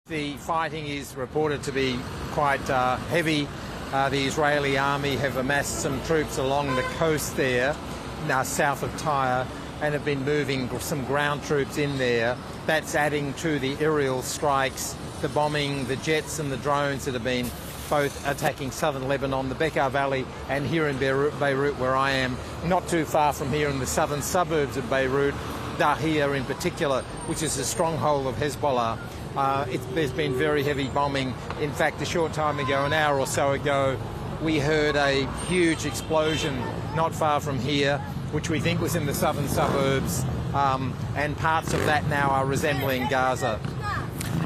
The fighting is reported to be quite heavy. The Israeli army have amassed some troops along the coast there, now south of Tyre, and have been moving some ground troops in there. That's adding to the aerial strikes, the bombing, the jets and the drones that have been both attacking southern Lebanon, the Bekaa Valley, and here in Beirut, where I am, not too far from here in the southern suburbs of Beirut, Dahir in particular, which is a stronghold of Hezbollah. There's been very heavy bombing. In fact, a short time ago, an hour or so ago, we heard a huge explosion not far from here, which we think was in the southern suburbs, and parts of that now are resembling Gaza.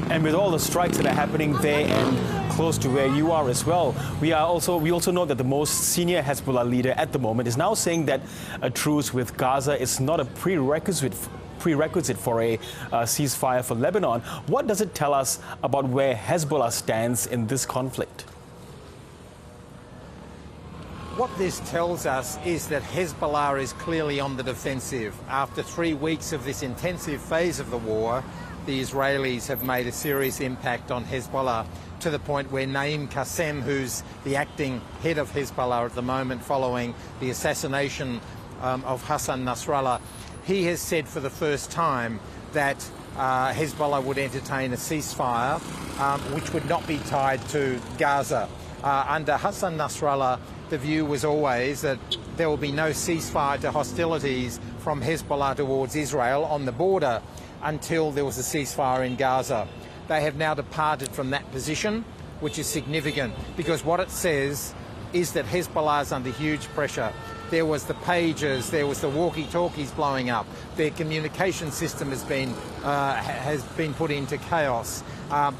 And with all the strikes that are happening there and close to where you are as well, we also know that the most senior Hezbollah leader at the moment is now saying that a truce with Gaza is not a prerequisite for a ceasefire for Lebanon. What does it tell us about where Hezbollah stands in this conflict? What this tells us is that Hezbollah is clearly on the defensive. After 3 weeks of this intensive phase of the war, the Israelis have made a serious impact on Hezbollah to the point where Naim Qassem, who's the acting head of Hezbollah at the moment following the assassination of Hassan Nasrallah, he has said for the first time that Hezbollah would entertain a ceasefire which would not be tied to Gaza. Under Hassan Nasrallah, the view was always that there will be no ceasefire to hostilities from Hezbollah towards Israel on the border until there was a ceasefire in Gaza. They have now departed from that position, which is significant because what it says is that Hezbollah is under huge pressure. There was the pagers, there was the walkie-talkies blowing up. Their communication system has been put into chaos.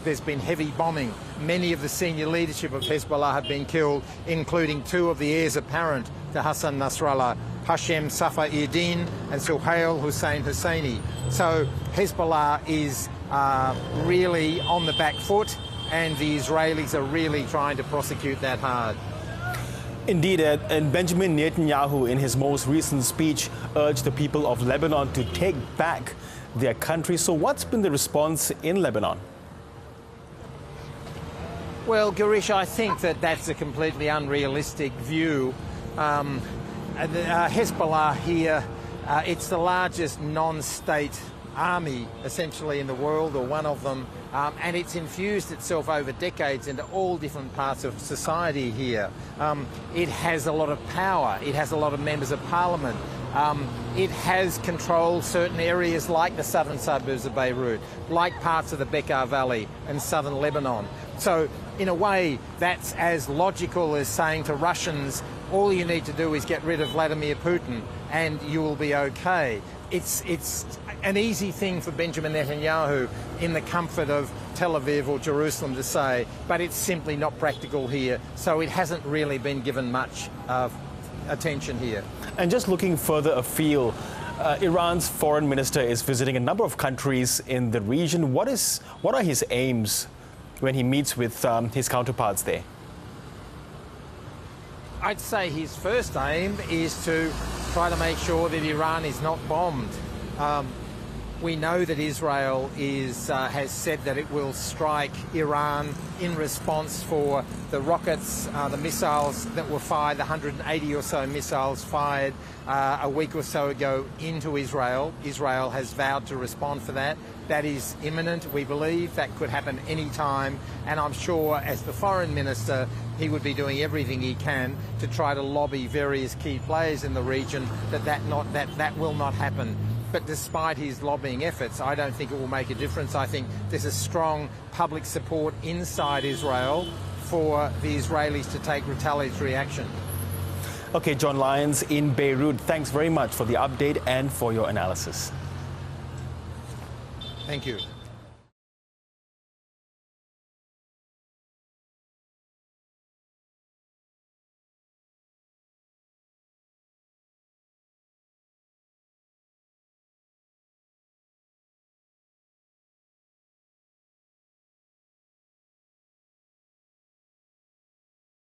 There's been heavy bombing. Many of the senior leadership of Hezbollah have been killed, including 2 of the heirs apparent to Hassan Nasrallah, Hashem Safa Eddin and Suhail Hussein Husseini. So Hezbollah is really on the back foot, and the Israelis are really trying to prosecute that hard. Indeed, and Benjamin Netanyahu, in his most recent speech, urged the people of Lebanon to take back their country. So what's been the response in Lebanon? Well, Girish, I think that that's a completely unrealistic view. Hezbollah here, it's the largest non-state army essentially in the world, or one of them, and it's infused itself over decades into all different parts of society here. It has a lot of power, it has a lot of members of parliament, it has controlled certain areas like the southern suburbs of Beirut, like parts of the Bekaa Valley and southern Lebanon. So in a way that's as logical as saying to Russians, all you need to do is get rid of Vladimir Putin and you will be okay. It's an easy thing for Benjamin Netanyahu in the comfort of Tel Aviv or Jerusalem to say, but it's simply not practical here. So it hasn't really been given much attention here. And just looking further afield, Iran's foreign minister is visiting a number of countries in the region. What are his aims when he meets with his counterparts there? I'd say his first aim is to try to make sure that Iran is not bombed. We know that Israel has said that it will strike Iran in response for the rockets, the missiles that were fired, the 180 or so missiles fired a week or so ago into Israel. Israel has vowed to respond for that. That is imminent, we believe. That could happen any time. And I'm sure as the foreign minister, he would be doing everything he can to try to lobby various key players in the region that will not happen. But despite his lobbying efforts, I don't think it will make a difference. I think there's a strong public support inside Israel for the Israelis to take retaliatory action. Okay, John Lyons in Beirut, thanks very much for the update and for your analysis. Thank you.